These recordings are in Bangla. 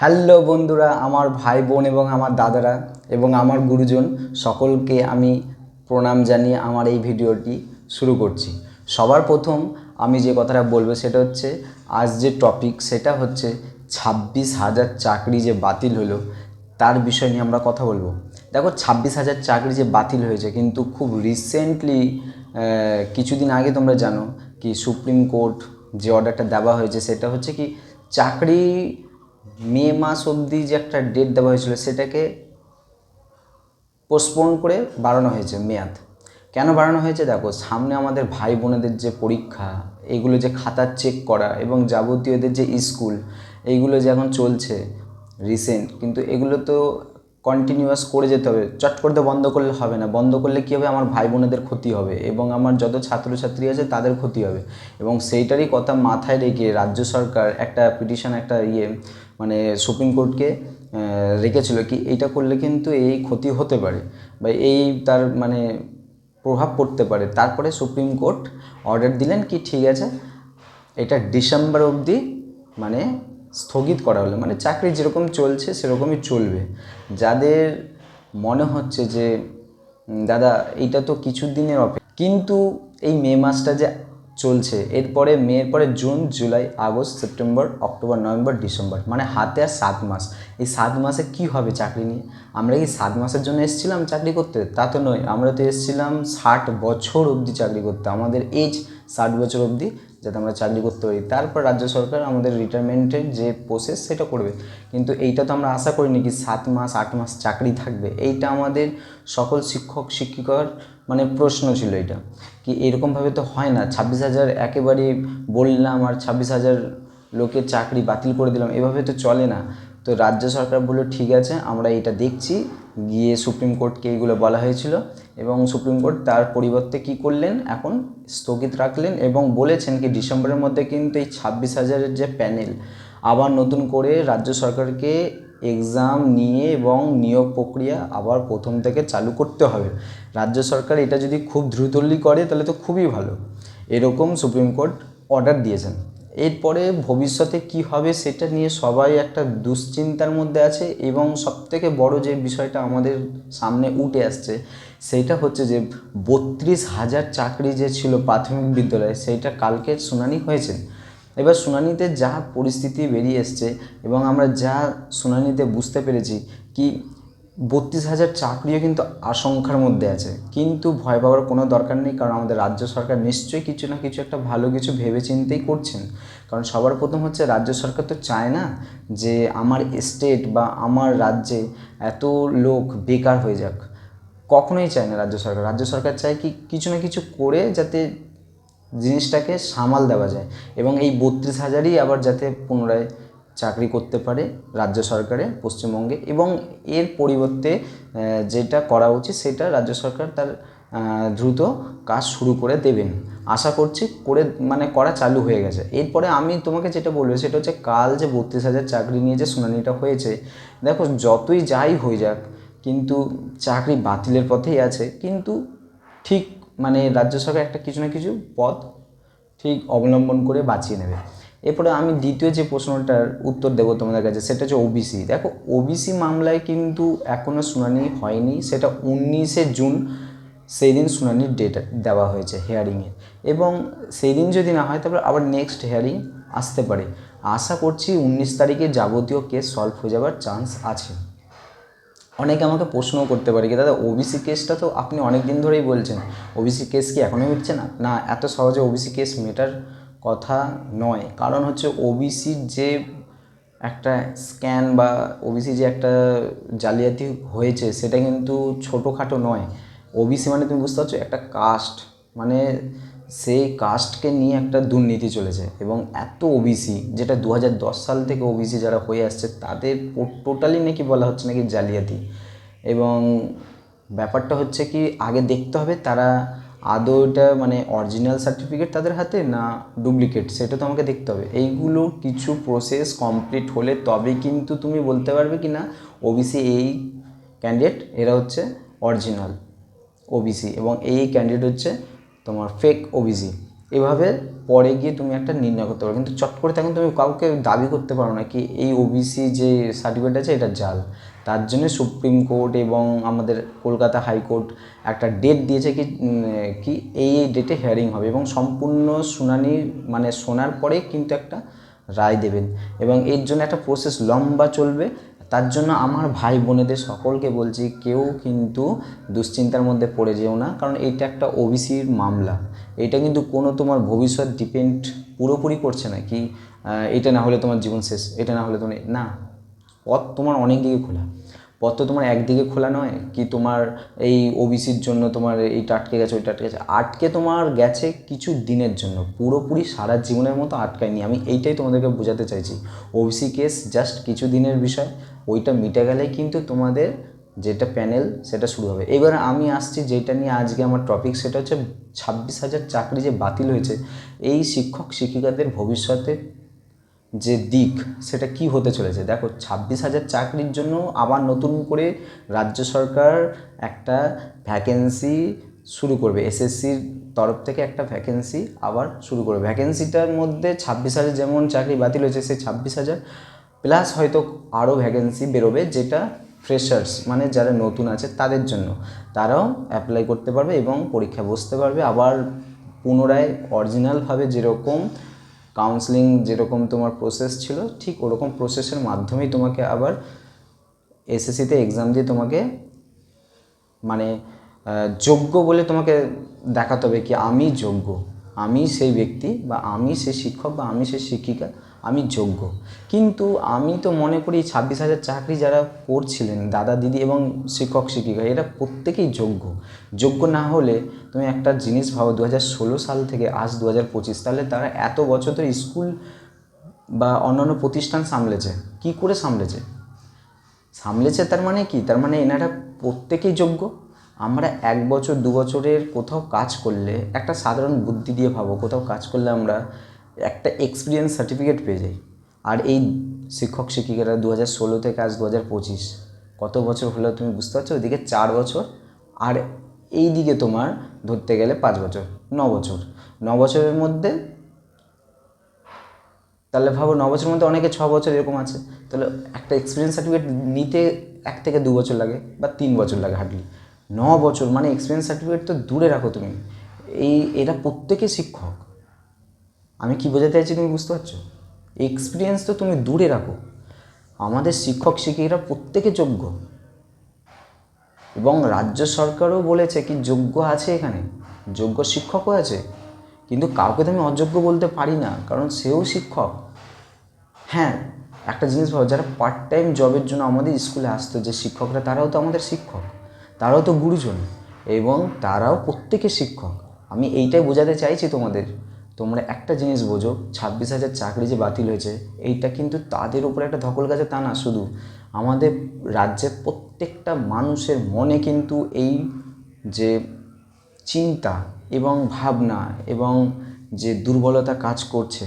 হ্যালো বন্ধুরা, আমার ভাই বোন এবং আমার দাদারা এবং আমার গুরুজন সকলকে আমি প্রণাম জানিয়ে আমার এই ভিডিওটি শুরু করছি। সবার প্রথম আমি যে কথাটা বলবো সেটা হচ্ছে, আজ যে টপিক সেটা হচ্ছে 26,000 চাকরি যে বাতিল হলো তার বিষয় নিয়ে আমরা কথা বলবো। দেখো, 26,000 চাকরি যে বাতিল হয়েছে, কিন্তু খুব রিসেন্টলি কিছুদিন আগে তোমরা জানো কি সুপ্রিম কোর্ট যে অর্ডারটা দেওয়া হয়েছে সেটা হচ্ছে কি, চাকরি মে মাস অবধি যে একটা ডেট দেওয়া হয়েছিল সেটাকে পোস্টপোন করে বাড়ানো হয়েছে মেয়াদ। কেন বাড়ানো হয়েছে? দেখো, সামনে আমাদের ভাই বোনেদের যে পরীক্ষা, এগুলো যে খাতা চেক করা এবং যাবতীয় এদের যে স্কুল, এইগুলো যে এখন চলছে রিসেন্ট, কিন্তু এগুলো তো কন্টিনিউয়াস করে যেতে হবে। চট করে তো বন্ধ করলে হবে না। বন্ধ করলে কী হবে? আমার ভাই বোনেদের ক্ষতি হবে এবং আমার যত ছাত্রছাত্রী আছে তাদের ক্ষতি হবে। এবং সেইটারই কথা মাথায় রেখে রাজ্য সরকার একটা পিটিশন, একটা মানে সুপ্রিম কোর্টকে রেখেছিল কি এইটা করলে কিন্তু এই ক্ষতি হতে পারে বা এই তার মানে প্রভাব পড়তে পারে। তারপরে সুপ্রিম কোর্ট অর্ডার দিলেন কি ঠিক আছে, এটা ডিসেম্বর অবধি মানে স্থগিত করা হলো। মানে চাকরি যেরকম চলছে সেরকমই চলবে। যাদের মনে হচ্ছে যে দাদা এইটা তো কিছু দিনের কিন্তু এই মে মাসটা যে চলছে, এরপরে মের পরে June, July, August, September, October, November, December, মানে হাতে আর 7 মাস। এই 7 মাসে কী হবে চাকরি নিয়ে? আমরা কি 7 মাসের জন্য এসেছিলাম চাকরি করতে? তা তো নয়। আমরা তো এসেছিলাম 60 বছর অবধি চাকরি করতে। আমাদের এজ 60 বছর অবধি যাতে আমরা চাকরি করতে পারি। তারপর রাজ্য সরকার আমাদের রিটায়ারমেন্টের যে প্রসেস সেটা করবে। কিন্তু এইটা তো আমরা আশা করিনি কি 7 মাস 8 মাস চাকরি থাকবে। এইটা আমাদের সকল শিক্ষক শিক্ষিকার মানে প্রশ্ন ছিল এটা, কি এরকমভাবে তো হয় না। 26,000 একেবারে বললাম আর 26,000 লোকের চাকরি বাতিল করে দিলাম, এভাবে তো চলে না। তো রাজ্য সরকার বললো ঠিক আছে, আমরা এটা দেখছি। গিয়ে সুপ্রিম কোর্টকে এইগুলো বলা হয়েছিল এবং সুপ্রিম কোর্ট তার পরিবর্তে কী করলেন, এখন স্থগিত রাখলেন এবং বলেছেন কি ডিসেম্বরের মধ্যে কিন্তু এই 26,000-এর যে প্যানেল আবার নতুন করে রাজ্য সরকারকে এক্সাম নিয়ে এবং নিয়োগ প্রক্রিয়া আবার প্রথম থেকে চালু করতে হবে। রাজ্য সরকার এটা যদি খুব দ্রুতলি করে তাহলে তো খুবই ভালো। এরকম সুপ্রিম কোর্ট অর্ডার দিয়েছেন। এরপরে ভবিষ্যতে কি হবে সেটা নিয়ে সবাই একটা দুশ্চিন্তার মধ্যে আছে এবং সবথেকে বড় যে বিষয়টা আমাদের সামনে উঠে আসছে সেইটা হচ্ছে যে 32,000 চাকরি যে ছিল প্রাথমিক বিদ্যালয়ে, সেইটা কালকে শুনানি হয়েছে। এবার শুনানিতে যা পরিস্থিতি বেরিয়ে এসছে এবং আমরা যা শুনানিতে বুঝতে পেরেছি কি 32,000 চাকরিও কিন্তু আশঙ্কার মধ্যে আছে। কিন্তু ভয় পাওয়ার কোনো দরকার নেই, কারণ আমাদের রাজ্য সরকার নিশ্চয়ই কিছু না কিছু একটা ভালো কিছু ভেবেচিন্তেই করছেন। কারণ সবার প্রথম হচ্ছে রাজ্য সরকার তো চায় না যে আমার স্টেট বা আমার রাজ্যে এত লোক বেকার হয়ে যাক। কখনোই চায় না রাজ্য সরকার। রাজ্য সরকার চায় কি কিছু না কিছু করে যাতে জিনিসটাকে সামাল দেওয়া যায় এবং এই 32,000ই আবার যাতে পুনরায় চাকরি করতে পারে রাজ্য সরকারে পশ্চিমবঙ্গে। এবং এর পরিবর্তে যেটা করা উচিত সেটা রাজ্য সরকার তার দ্রুত কাজ শুরু করে দেবেন। আশা করছি করে মানে করা চালু হয়ে গেছে। এরপরে আমি তোমাকে যেটা বলবো সেটা হচ্ছে, কাল যে 32,000 চাকরি নিয়ে যে শুনানিটা হয়েছে, দেখো যতই যাই হয়ে যাক কিন্তু চাকরি বাতিলের পথেই আছে। কিন্তু ঠিক মানে রাজ্য সরকার একটা কিছু না কিছু পথ ঠিক অবলম্বন করে বাঁচিয়ে নেবে। এরপরে আমি দ্বিতীয় যে প্রশ্নটার উত্তর দেবো তোমাদের কাছে সেটা হচ্ছে ওবিসি। দেখো, ওবিসি মামলায় কিন্তু এখনও শুনানি হয়নি। সেটা 19শে জুন সেই দিন শুনানির ডেট দেওয়া হয়েছে হিয়ারিংয়ে, এবং সেই দিন যদি না হয় তারপর আবার নেক্সট হিয়ারিং আসতে পারে। আশা করছি 19 তারিখে যাবতীয় কেস সলভ হয়ে যাওয়ার চান্স আছে। অনেকে আমাকে প্রশ্নও করতে পারে কি দাদা, ওবিসি কেসটা তো আপনি অনেক দিন ধরেই বলছেন, ওবিসি কেস কি এখনও মিটছে না? না, এত সহজে ওবিসি কেস মেটার কথা নয়। কারণ হচ্ছে ওবিসির যে একটা স্ক্যান বা ওবিসি যে একটা জালিয়াতি হয়েছে সেটা কিন্তু ছোটোখাটো নয়। ওবিসি মানে তুমি বুঝতে পারছো, একটা কাস্ট, মানে সেই কাস্টকে নিয়ে একটা দুর্নীতি চলেছে। এবং এত ওবিসি, যেটা 2010 সাল থেকে ওবিসি যারা হয়ে আসছে তাদের টোটালি নাকি বলা হচ্ছে নাকি জালিয়াতি। এবং ব্যাপারটা হচ্ছে কি, আগে দেখতে হবে তারা আদৌ এটা মানে অরিজিনাল সার্টিফিকেট তাদের হাতে না ডুপ্লিকেট, সেটা তো আমাকে দেখতে হবে। এইগুলো কিছু প্রসেস কমপ্লিট হলে তবে কিন্তু তুমি বলতে পারবে কি না ওবিসি এই ক্যান্ডিডেট এরা হচ্ছে অরিজিনাল ওবিসি এবং এই ক্যান্ডিডেট হচ্ছে তোমার ফেক ওবিসি। এভাবে পরে গিয়ে তুমি একটা নির্ণয় করতে পারো, কিন্তু চট করে তখন তুমি কাউকে দাবি করতে পারো না কি এই ওবিসি যে সার্টিফিকেট আছে এটা জাল। তার জন্য সুপ্রিম কোর্ট এবং আমাদের কলকাতা হাইকোর্ট একটা ডেট দিয়েছে কি এই ডেটে হিয়ারিং হবে এবং সম্পূর্ণ শুনানি মানে শোনার পরে কিন্তু একটা রায় দেবেন এবং এর জন্য একটা প্রসেস লম্বা চলবে। তার জন্য আমার ভাই বোনেদের সকলকে বলছি, কেউ কিন্তু দুশ্চিন্তার মধ্যে পড়ে যেও না, কারণ এটা একটা ওবিসির মামলা। এটা কিন্তু কোনো তোমার ভবিষ্যৎ ডিপেন্ড পুরোপুরি করছে না কি এটা না হলে তোমার জীবন শেষ, এটা না হলে তোমার না, পথ তোমার অনেক দিকে খোলা। পথ তো তোমার একদিকে খোলা নয় কি তোমার এই ওবিসির জন্য তোমার এইটা আটকে গেছে ওইটা আটকে গেছে, আটকে তোমার গেছে কিছু দিনের জন্য, পুরোপুরি সারা জীবনের মতো আটকায়নি। আমি এইটাই তোমাদেরকে বোঝাতে চাইছি, ওবিসি কেস জাস্ট কিছু দিনের বিষয়, ওইটা মিটে গেলেই কিন্তু তোমাদের যেটা প্যানেল সেটা শুরু হবে। এবার আমি আসছি যেটা নিয়ে আজকে আমার টপিক, সেটা হচ্ছে 26,000 চাকরি যে বাতিল হয়েছে, এই শিক্ষক শিক্ষিকাদের ভবিষ্যতে যে দিক সেটা কি হতে চলেছে। দেখো 26,000 চাকরির জন্য আবার নতুন করে রাজ্য সরকার একটা ভ্যাকেন্সি শুরু করবে, এসএসসির তরফ থেকে একটা ভ্যাকেন্সি আবার শুরু করবে। ভ্যাকেন্সিটার মধ্যে 26,000 যেমন চাকরি বাতিল হয়েছে, সেই 26,000 প্লাস হয়তো আরও ভ্যাকেন্সি বেরোবে, যেটা ফ্রেশার্স মানে যারা নতুন আছে তাদের জন্য, তারাও অ্যাপ্লাই করতে পারবে এবং পরীক্ষা বসতে পারবে। আবার পুনরায় অরিজিনালভাবে যেরকম কাউন্সেলিং যেরকম তোমার প্রসেস ছিল, ঠিক ওরকম প্রসেসের মাধ্যমেই তোমাকে আবার এসএসসিতে এক্সাম দিয়ে তোমাকে মানে যোগ্য বলে তোমাকে দেখাতে হবে কি আমি যোগ্য, আমি সেই ব্যক্তি বা আমি সেই শিক্ষক বা আমি সেই শিক্ষিকা, আমি যোগ্য। কিন্তু আমি তো মনে করি 26,000 চাকরি যারা করছিলেন দাদা দিদি এবং শিক্ষক শিক্ষিকা, এরা প্রত্যেকেই যোগ্য। যোগ্য না হলে তুমি একটা জিনিস ভাবো, 2016 সাল থেকে আজ 2025, তাহলে তারা এত বছর ধরে স্কুল বা অন্যান্য প্রতিষ্ঠান সামলেছে। কি করে সামলেছে? তার মানে কি? তার মানে এনারা প্রত্যেকেই যোগ্য। আমরা 1 বছর 2 বছরের কোথাও কাজ করলে, একটা সাধারণ বুদ্ধি দিয়ে ভাবো, কোথাও কাজ করলে আমরা একটা এক্সপিরিয়েন্স সার্টিফিকেট পেয়ে যাই। আর এই শিক্ষক শিক্ষিকারা 2016 থেকে আজ 2025 কত বছর হলো তুমি বুঝতে পারছো? ওইদিকে 4 বছর আর এই দিকে তোমার ধরতে গেলে 5 বছর, 9 বছর। 9 বছরের মধ্যে তাহলে ভাবো 9 বছরের মধ্যে অনেকে 6 বছর এরকম আছে, তাহলে একটা এক্সপিরিয়েন্স সার্টিফিকেট নিতে 1 থেকে 2 বছর লাগে বা 3 বছর লাগে হার্ডলি। 9 বছর মানে এক্সপিরিয়েন্স সার্টিফিকেট তো দূরে রাখো তুমি, এরা প্রত্যেকে শিক্ষক। আমি কি বোঝাতে চাইছি তুমি বুঝতে পারছো? এক্সপিরিয়েন্স তো তুমি দূরে রাখো, আমাদের শিক্ষক শিক্ষিকারা প্রত্যেকে যোগ্য এবং রাজ্য সরকারও বলেছে কি যোগ্য আছে, এখানে যোগ্য শিক্ষকও আছে, কিন্তু কাউকে তো আমি অযোগ্য বলতে পারি না, কারণ সেও শিক্ষক। হ্যাঁ, একটা জিনিস ভাবো, যারা পার্ট টাইম জবের জন্য আমাদের স্কুলে আসতো যে শিক্ষকরা, তারাও তো আমাদের শিক্ষক, তারাও তো গুরুজন এবং তারাও প্রত্যেকে শিক্ষক। আমি এইটাই বোঝাতে চাইছি তোমাদের, তোমরা একটা জিনিস বোঝো, 26,000 চাকরি যে বাতিল হয়েছে, এইটা কিন্তু তাদের উপরে একটা ধকল গেছে তা না, শুধু আমাদের রাজ্যের প্রত্যেকটা মানুষের মনে কিন্তু এই যে চিন্তা এবং ভাবনা এবং যে দুর্বলতা কাজ করছে,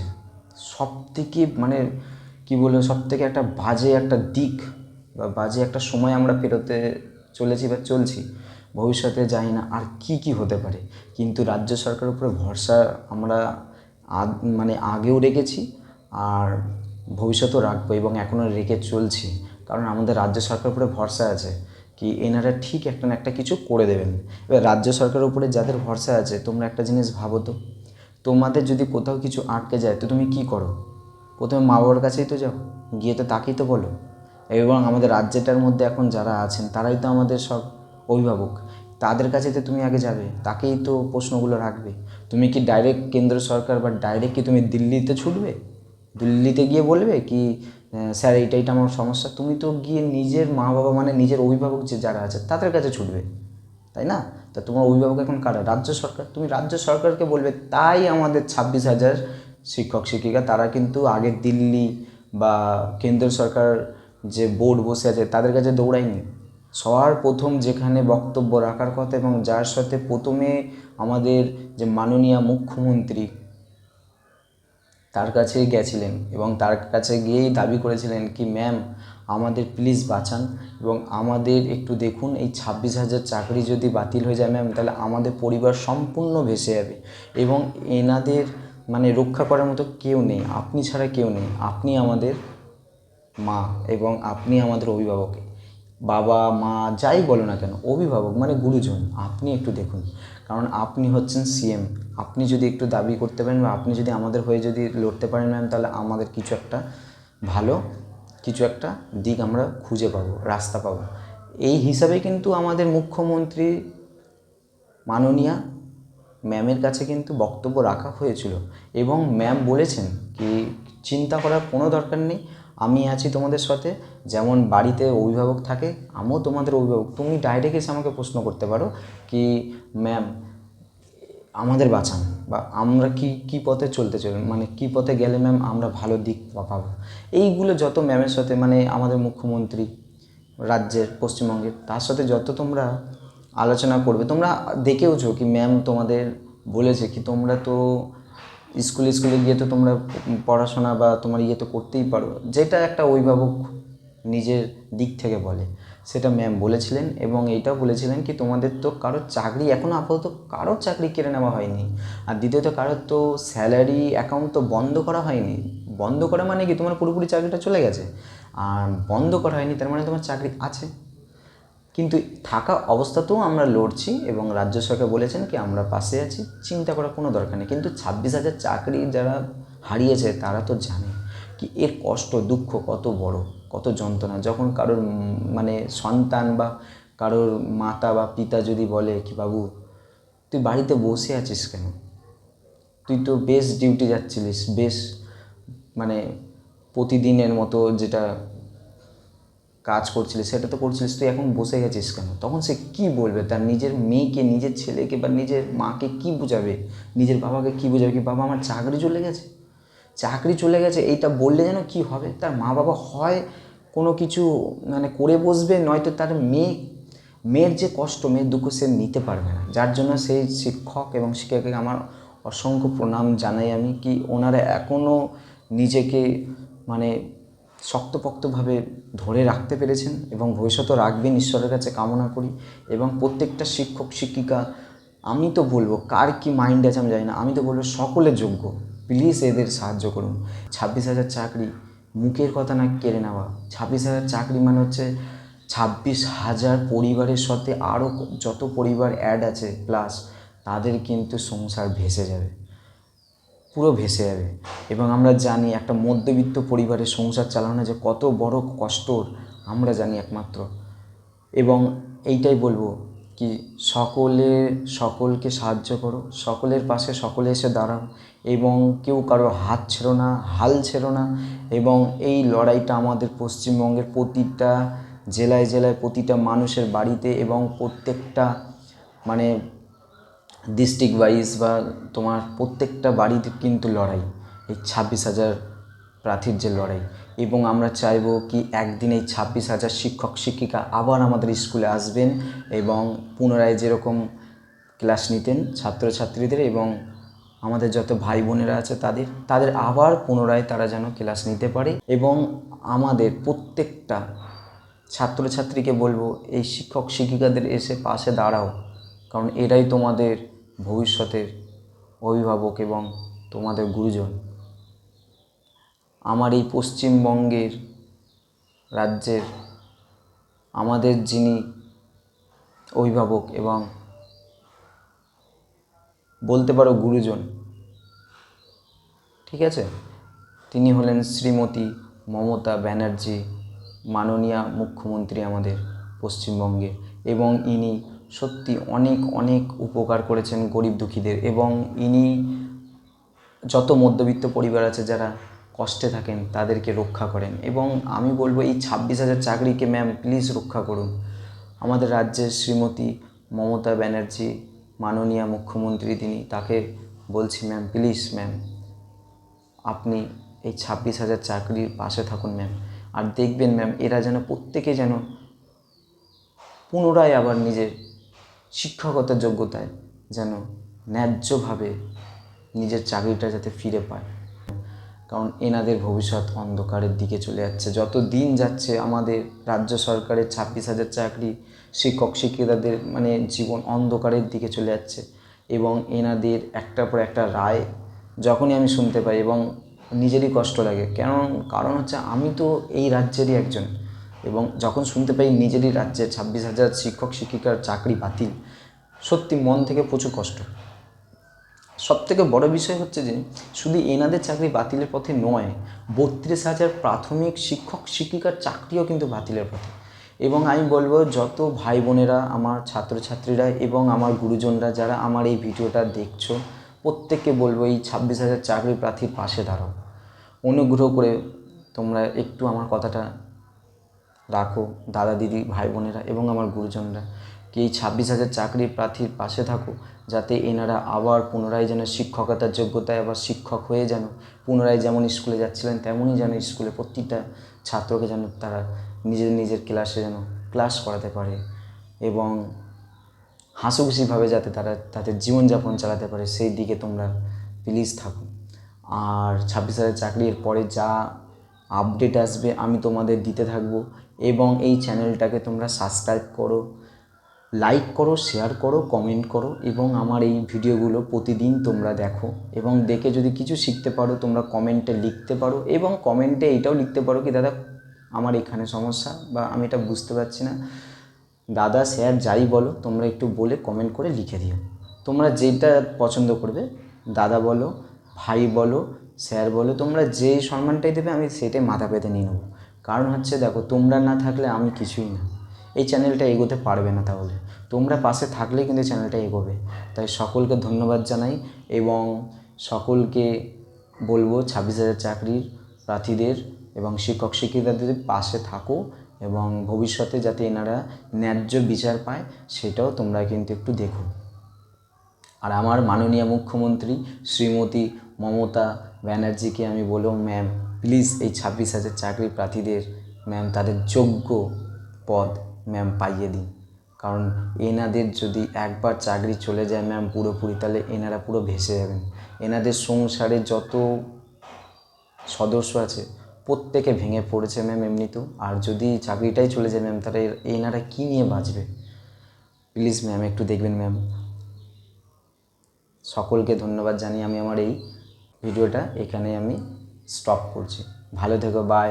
সবথেকে মানে কী বলবো, সবথেকে একটা বাজে একটা দিক বা বাজে একটা সময় আমরা পেরোতে চলেছি বা চলছি। ভবিষ্যতে জানি না আর কি কি হতে পারে, কিন্তু রাজ্য সরকারের উপরে ভরসা আমরা মানে আগেও রেখেছি আর ভবিষ্যতেও রাখবো এবং এখনও রেখে চলছি, কারণ আমাদের রাজ্য সরকারের উপরে ভরসা আছে কি এনারা ঠিক একটা না একটা কিছু করে দেবেন। এবার রাজ্য সরকারের উপরে যাদের ভরসা আছে, তোমরা একটা জিনিস ভাবো তো, তোমাদের যদি কোথাও কিছু আটকে যায় তো তুমি কি করো? প্রথমে মা বাবার কাছেই তো যাও, গিয়ে তো তাকেই তো বলো। এবং আমাদের রাজ্যটার মধ্যে এখন যারা আছেন তারাই তো আমাদের সব অভিভাবক, তাদের কাছে তো তুমি আগে যাবে, তাকেই তো প্রশ্নগুলো রাখবে। তুমি কি ডাইরেক্ট কেন্দ্র সরকার বা ডাইরেক্ট কি তুমি দিল্লিতে ছুটবে? দিল্লিতে গিয়ে বলবে কি স্যার এইটা আমার সমস্যা? তুমি তো গিয়ে নিজের মা বাবা মানে নিজের অভিভাবক যে যারা আছে তাদের কাছে ছুটবে, তাই না? তা তোমার অভিভাবক এখন কারা? রাজ্য সরকার। তুমি রাজ্য সরকারকে বলবে। তাই আমাদের 26,000 শিক্ষক শিক্ষিকা তারা কিন্তু আগে দিল্লি বা কেন্দ্র সরকার যে বোর্ড বসে আছে তাদের কাছে দৌড়ায়নি, সবার প্রথম যেখানে বক্তব্য রাখার কথা এবং যার সাথে প্রথমে আমাদের যে মাননীয় মুখ্যমন্ত্রী তার কাছে গেছিলেন এবং তার কাছে গিয়েই দাবি করেছিলেন কি ম্যাম আমাদের প্লিজ বাঁচান এবং আমাদের একটু দেখুন, এই 26,000 চাকরি যদি বাতিল হয়ে যায় ম্যাম, তাহলে আমাদের পরিবার সম্পূর্ণ ভেসে যাবে এবং এনাদের মানে রক্ষা করার মতো কেউ নেই, আপনি ছাড়া কেউ নেই। আপনি আমাদের মা এবং আপনি আমাদের অভিভাবক। বাবা মা যাই বলো না কেন, অভিভাবক মানে গুরুজন। আপনি একটু দেখুন, কারণ আপনি হচ্ছেন সিএম। আপনি যদি একটু দাবি করতে পারেন বা আপনি যদি আমাদের হয়ে যদি লড়তে পারেন ম্যাম, তাহলে আমাদের কিছু একটা ভালো কিছু একটা দিক আমরা খুঁজে পাবো, রাস্তা পাবো। এই হিসাবে কিন্তু আমাদের মুখ্যমন্ত্রী মাননীয়া ম্যামের কাছে কিন্তু বক্তব্য রাখা হয়েছিল এবং ম্যাম বলেছেন কি চিন্তা করার কোনো দরকার নেই, আমি আছি তোমাদের সাথে। যেমন বাড়িতে অভিভাবক থাকে, আমিও তোমাদের অভিভাবক। তুমি ডাইরেক্ট এসে আমাকে প্রশ্ন করতে পারো কি ম্যাম আমাদের বাঁচান, বা আমরা কি পথে মানে কি পথে গেলে ম্যাম আমরা ভালো দিক পাবো। এইগুলো যত ম্যামের সাথে মানে আমাদের মুখ্যমন্ত্রী রাজ্যের পশ্চিমবঙ্গের, তার সাথে যত তোমরা আলোচনা করবে, তোমরা দেখেওছো কি ম্যাম তোমাদের বলেছে কি তোমরা তো স্কুলে গিয়ে তো তোমরা পড়াশোনা বা তোমার ইয়ে তো করতেই পারো, যেটা একটা অভিভাবক নিজের দিক থেকে বলে, সেটা ম্যাম বলেছিলেন। এবং এইটাও বলেছিলেন কি তোমাদের তো কারোর চাকরি এখনও আপাতত কারোর চাকরি কেড়ে নেওয়া হয়নি, আর দ্বিতীয়ত কারোর তো স্যালারি অ্যাকাউন্ট তো বন্ধ করা হয়নি। বন্ধ করা মানে কি তোমার পুরোপুরি চাকরিটা চলে গেছে, আর বন্ধ করা হয়নি তার মানে তোমার চাকরি আছে। কিন্তু থাকা অবস্থাতেও আমরা লড়ছি এবং রাজ্য সরকার বলেছেন কি আমরা পাশে আছি, চিন্তা করার কোনো দরকার নেই। কিন্তু 26,000 চাকরি যারা হারিয়েছে তারা তো জানে কি এর কষ্ট দুঃখ কত বড়, কত যন্ত্রণা। যখন কারোর মানে সন্তান বা কারোর মাতা বা পিতা যদি বলে কি বাবু তুই বাড়িতে বসে আছিস কেন, তুই তো বেশ ডিউটি যাচ্ছিলিস, বেশ মানে প্রতিদিনের মতো যেটা কাজ করছিলিস সেটা তো করছিলিস, তুই এখন বসে গেছিস কেন? তখন সে কি বলবে তার নিজের মেয়েকে, নিজের ছেলেকে বা নিজের মাকে কি বোঝাবে, নিজের বাবাকে কি বোঝাবে কি বাবা আমার চাকরি চলে গেছে, চাকরি চলে গেছে। এইটা বললে যেন কি হবে, তার মা বাবা হয় কোনো কিছু মানে করে বসবে, নয়তো তার মেয়ের যে কষ্ট, মেয়ের দুঃখ সে নিতে পারবে না। যার জন্য সেই শিক্ষক এবং শিক্ষিকাকে আমার অসংখ্য প্রণাম জানাই আমি কি ওনারা এখনও নিজেকে মানে শক্তপোক্তভাবে ধরে রাখতে পেরেছেন এবং ভবিষ্যতেও রাখবেন ঈশ্বরের কাছে কামনা করি। এবং প্রত্যেকটা শিক্ষক শিক্ষিকা, আমি তো বলবো কার কি মাইন্ড আছে আমি জানি না, আমি তো বলবো সকলে যোগ্য, প্লিজ এদের সাহায্য করুন। 26,000 চাকরি মুখের কথা না কেড়ে নেওয়া। 26,000 চাকরি মানে হচ্ছে 26,000 পরিবারের সাথে আরও যত পরিবার অ্যাড আছে প্লাস তাদের কিন্তু সংসার ভেসে যাবে, পুরো ভেসে যাবে। এবং আমরা জানি একটা মধ্যবিত্ত পরিবারের সংসার চালানো যে কত বড় কষ্টর, আমরা জানি একমাত্র। এবং এইটাই বলবো কি সকলকে সাহায্য করো, সকলের পাশে সকলে এসে দাঁড়াও এবং কেউ কারো হাত ছেড়ো না, হাল ছেড়ো না। এবং এই লড়াইটা আমাদের পশ্চিমবঙ্গের প্রতিটা জেলায় জেলায়, প্রতিটা মানুষের বাড়িতে এবং প্রত্যেকটা মানে ডিস্ট্রিক্ট ওয়াইজ বা তোমার প্রত্যেকটা বাড়িতে কিন্তু লড়াই, এই 26,000 প্রার্থীর যে লড়াই। এবং আমরা চাইবো কি একদিন এই 26,000 শিক্ষক শিক্ষিকা আবার আমাদের স্কুলে আসবেন এবং পুনরায় যেরকম ক্লাস নিতেন ছাত্রছাত্রীদের এবং আমাদের যত ভাই বোনেরা আছে তাদের আবার পুনরায় তারা যেন ক্লাস নিতে পারে। এবং আমাদের প্রত্যেকটা ছাত্রছাত্রীকে বলবো এই শিক্ষক শিক্ষিকাদের এসে পাশে দাঁড়াও, কারণ এরাই তোমাদের ভবিষ্যতের অভিভাবক এবং তোমাদের গুরুজন। আমার এই পশ্চিমবঙ্গের রাজ্যের আমাদের যিনি অভিভাবক এবং বলতে পারো গুরুজন, ঠিক আছে, তিনি হলেন শ্রীমতী মমতা ব্যানার্জি, মাননীয়া মুখ্যমন্ত্রী আমাদের পশ্চিমবঙ্গে। এবং ইনি সত্যি অনেক অনেক উপকার করেছেন গরিব দুঃখীদের। এবং ইনি যত মধ্যবিত্ত পরিবার আছে যারা কষ্টে থাকেন তাদেরকে রক্ষা করেন। এবং আমি বলবো এই 26,000 চাকরিকে ম্যাম প্লিজ রক্ষা করুন। আমাদের রাজ্যের শ্রীমতী মমতা ব্যানার্জি মাননীয়া মুখ্যমন্ত্রী, তাকে বলছি ম্যাম প্লিজ ম্যাম আপনি এই 26,000 চাকরির পাশে থাকুন ম্যাম। আর দেখবেন ম্যাম এরা যেন প্রত্যেকে যেন পুনরায় আবার নিজের শিক্ষকতার যোগ্যতায় যেন ন্যায্যভাবে নিজের চাকরিটা যাতে ফিরে পায়, কারণ এনাদের ভবিষ্যৎ অন্ধকারের দিকে চলে যাচ্ছে। যত দিন যাচ্ছে আমাদের রাজ্য সরকারের 26,000 চাকরি শিক্ষক শিক্ষিকাদের মানে জীবন অন্ধকারের দিকে চলে যাচ্ছে। এবং এনাদের একটার পর একটা রায় যখনই আমি শুনতে পাই এবং নিজেরই কষ্ট লাগে। কারণ হচ্ছে আমি তো এই রাজ্যেরই একজন, এবং যখন শুনতে পাই নিজেরই রাজ্যে 26,000 শিক্ষক শিক্ষিকার চাকরি বাতিল, সত্যি মন থেকে প্রচুর কষ্ট। সবথেকে বড় বিষয় হচ্ছে যে শুধু এনাদের চাকরি বাতিলের পথে নয়, 32,000 প্রাথমিক শিক্ষক শিক্ষিকার চাকরিও কিন্তু বাতিলের পথে। এবং আমি বলবো যত ভাই বোনেরা, আমার ছাত্রছাত্রীরা এবং আমার গুরুজনরা যারা আমার এই ভিডিওটা দেখছো, প্রত্যেককে বলবো এই 26,000 চাকরি প্রার্থীর পাশে দাঁড়াও। অনুগ্রহ করে তোমরা একটু আমার কথাটা রাখো, দাদা দিদি ভাই বোনেরা এবং আমার গুরুজনরা, কি এই 26,000 চাকরির প্রার্থীর পাশে থাকো, যাতে এনারা আবার পুনরায় যেন শিক্ষকতার যোগ্যতায় আবার শিক্ষক হয়ে যেন পুনরায় যেমন স্কুলে যাচ্ছিলেন তেমনই যেন স্কুলে প্রত্যেকটা ছাত্রকে যেন তারা নিজের ক্লাসে যেন ক্লাস করাতে পারে এবং হাসিখুশিভাবে যাতে তারা তাদের জীবনযাপন চালাতে পারে, সেই দিকে তোমরা প্লিজ থাকো। আর 26,000 চাকরির পরে যা আপডেট আসবে আমি তোমাদের দিতে থাকবো। এবং এই চ্যানেলটাকে তোমরা সাবস্ক্রাইব করো, লাইক করো, শেয়ার করো, কমেন্ট করো এবং আমার এই ভিডিওগুলো প্রতিদিন তোমরা দেখো এবং দেখে যদি কিছু শিখতে পারো তোমরা কমেন্টে লিখতে পারো। এবং কমেন্টে এইটাও লিখতে পারো কি দাদা আমার এখানে সমস্যা বা আমি এটা বুঝতে পারছি না, দাদা স্যার যাই বলো তোমরা একটু বলে কমেন্ট করে লিখে দিও। তোমরা যেটা পছন্দ করবে, দাদা বলো, ভাই বলো, স্যার বলো, তোমরা যেই সম্মানটাই দেবে আমি সেটাই মাথা পেতে নিয়ে নেবো। কারণ হচ্ছে দেখো, তোমরা না থাকলে আমি কিছুই না, এই চ্যানেলটা এগোতে পারবে না। তাহলে তোমরা পাশে থাকলেই কিন্তু চ্যানেলটা এগোবে। তাই সকলকে ধন্যবাদ জানাই এবং সকলকে বলবো 26,000 চাকরির প্রার্থীদের এবং শিক্ষক শিক্ষিকাদের পাশে থাকো এবং ভবিষ্যতে যাতে এনারা ন্যায্য বিচার পায় সেটাও তোমরা কিন্তু একটু দেখো। আর আমার মাননীয় মুখ্যমন্ত্রী শ্রীমতী মমতা ব্যানার্জিকে আমি বলবো, ম্যাম প্লিজ এই 26,000 চাকরি প্রার্থীদের ম্যাম তাদের যোগ্য পদ ম্যাম পাইয়ে দিন। কারণ এনাদের যদি একবার চাকরি চলে যায় ম্যাম পুরোপুরি, তাহলে এনারা পুরো ভেসে যাবেন। এনাদের সংসারে যত সদস্য আছে প্রত্যেকে ভেঙে পড়েছে ম্যাম এমনিতেও, আর যদি চাকরিটাই চলে যায় ম্যাম তাহলে এনারা কী নিয়ে বাঁচবে। প্লিজ ম্যাম একটু দেখবেন ম্যাম। সকলকে ধন্যবাদ জানিয়ে আমি আমার এই ভিডিওটা এখানে আমি স্টপ করছি। ভালো থেকো, বাই।